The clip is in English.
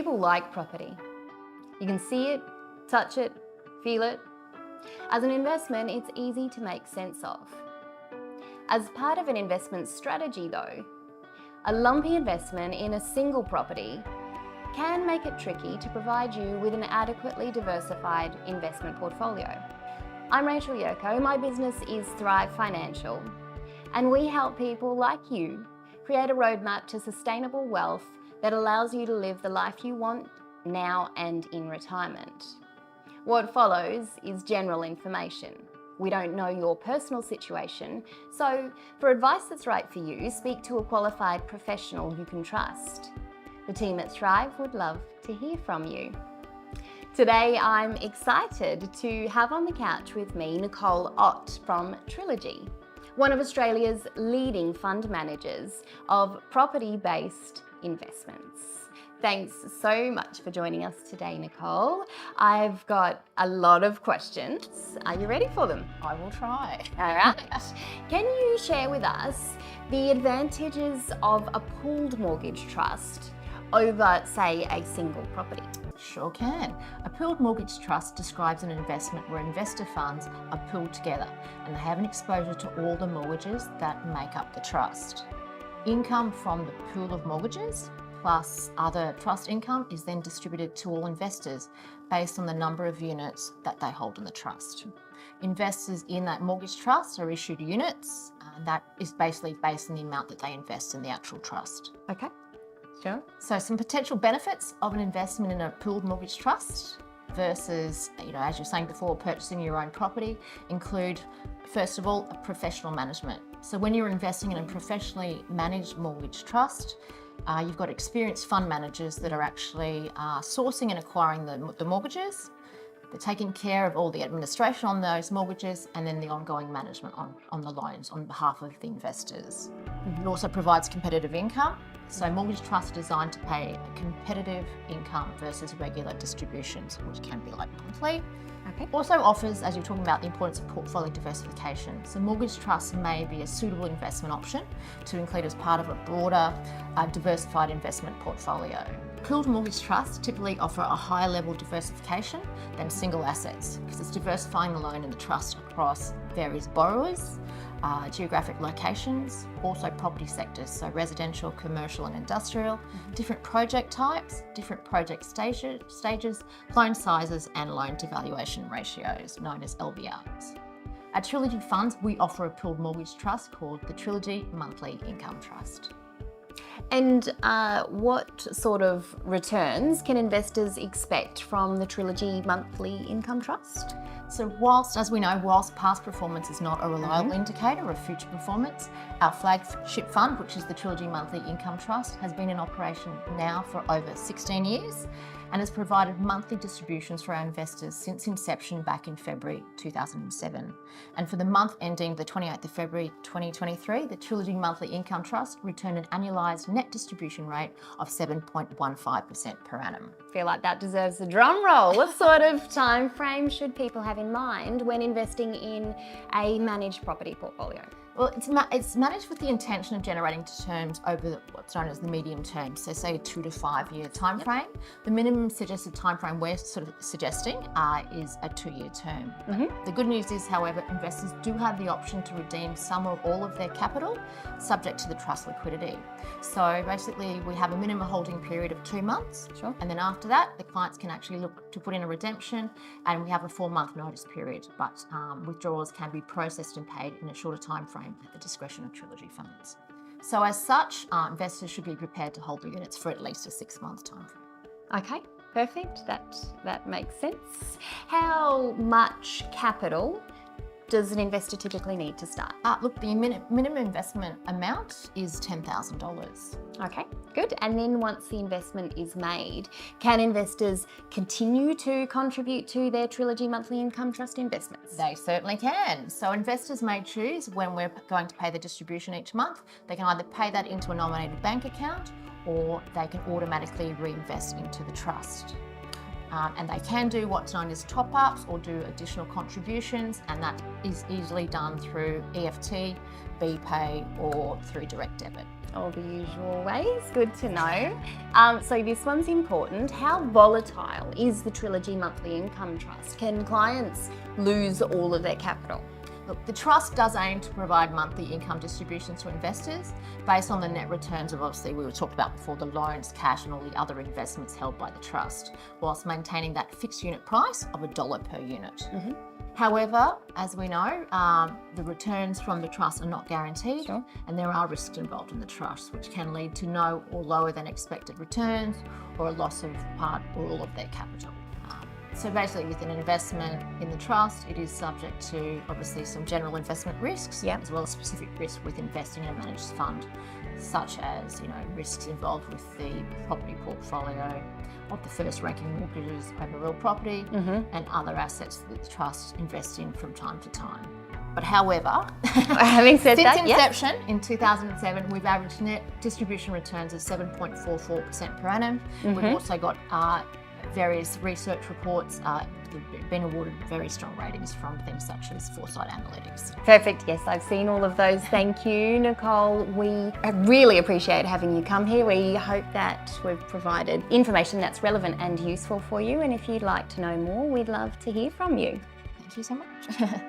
People like property. You can see it, touch it, feel it. As an investment, it's easy to make sense of. As part of an investment strategy though, a lumpy investment in a single property can make it tricky to provide you with an adequately diversified investment portfolio. I'm Rachael Yurko, my business is Thrive Financial, and we help people like you create a roadmap to sustainable wealth that allows you to live the life you want now and in retirement. What follows is general information. We don't know your personal situation, so for advice that's right for you, speak to a qualified professional you can trust. The team at Thrive would love to hear from you. Today, I'm excited to have on the couch with me Nicole Ott from Trilogy, one of Australia's leading fund managers of property-based investments. Thanks so much for joining us today, Nicole. I've got a lot of questions. Are you ready for them? I will try. All right. Can you share with us the advantages of a pooled mortgage trust over, say, a single property? Sure can. A pooled mortgage trust describes an investment where investor funds are pooled together and they have an exposure to all the mortgages that make up the trust. Income from the pool of mortgages plus other trust income is then distributed to all investors based on the number of units that they hold in the trust. Investors in that mortgage trust are issued units, and that is basically based on the amount that they invest in the actual trust. Okay, sure. So some potential benefits of an investment in a pooled mortgage trust versus, as you're saying before, purchasing your own property include, first of all, a professional management. So when you're investing in a professionally managed mortgage trust, you've got experienced fund managers that are actually sourcing and acquiring the mortgages. They're taking care of all the administration on those mortgages and then the ongoing management on the loans on behalf of the investors. It also provides competitive income. So mortgage trusts are designed to pay a competitive income versus regular distributions, which can be like monthly. Okay. Also offers, as you're talking about, the importance of portfolio diversification. So mortgage trusts may be a suitable investment option to include as part of a broader, diversified investment portfolio. Pooled mortgage trusts typically offer a higher level of diversification than single assets because it's diversifying the loan and the trust across various borrowers, geographic locations, also property sectors, so residential, commercial and industrial, different project types, different project stages, loan sizes and loan to valuation ratios known as LVRs. At Trilogy Funds, we offer a pooled mortgage trust called the Trilogy Monthly Income Trust. And what sort of returns can investors expect from the Trilogy Monthly Income Trust? So whilst past performance is not a reliable indicator of future performance, our flagship fund, which is the Trilogy Monthly Income Trust, has been in operation now for over 16 years and has provided monthly distributions for our investors since inception back in February 2007. And for the month ending the 28th of February 2023, the Trilogy Monthly Income Trust returned an annualised net distribution rate of 7.15% per annum. I feel like that deserves a drum roll. What sort of time frame should people have in mind when investing in a managed property portfolio? Well, it's managed with the intention of generating returns over what's known as the medium term, so say a 2 to 5 year time frame. The minimum suggested time frame we're sort of suggesting is a 2-year term. The good news is, however, investors do have the option to redeem some or all of their capital, subject to the trust liquidity. So basically, we have a minimum holding period of 2 months, and then after that, the clients can actually look to put in a redemption, and we have a 4-month notice period. But withdrawals can be processed and paid in a shorter time frame at the discretion of Trilogy Funds. So as such, investors should be prepared to hold the units for at least a 6-month time frame. Okay, perfect. That makes sense. How much capital does an investor typically need to start? Look, the minimum investment amount is $10,000. Okay, good. And then once the investment is made, can investors continue to contribute to their Trilogy Monthly Income Trust investments? They certainly can. So investors may choose when we're going to pay the distribution each month. They can either pay that into a nominated bank account or they can automatically reinvest into the trust. and they can do what's known as top-ups or do additional contributions, and that is easily done through EFT, BPay or through direct debit. All the usual ways, good to know. So this one's important. How volatile is the Trilogy Monthly Income Trust? Can clients lose all of their capital? Look, the trust does aim to provide monthly income distributions to investors based on the net returns of, obviously, we were talked about before, the loans, cash and all the other investments held by the trust, whilst maintaining that fixed unit price of $1 per unit. However, as we know, the returns from the trust are not guaranteed, Sure. and there are risks involved in the trust, which can lead to no or lower than expected returns or a loss of part or all of their capital. So basically, with an investment in the trust, it is subject to obviously some general investment risks, Yep. as well as specific risks with investing in a managed fund, such as risks involved with the property portfolio of the first ranking mortgages over real property and other assets that the trust invests in from time to time. But however, Having said since that, yep. inception in 2007, we've averaged net distribution returns of 7.44% per annum. We've also got various research reports. We've been awarded very strong ratings from things such as Foresight Analytics. Perfect. Yes, I've seen all of those. Thank you, Nicole. We really appreciate having you come here. We hope that we've provided information that's relevant and useful for you. And if you'd like to know more, we'd love to hear from you. Thank you so much.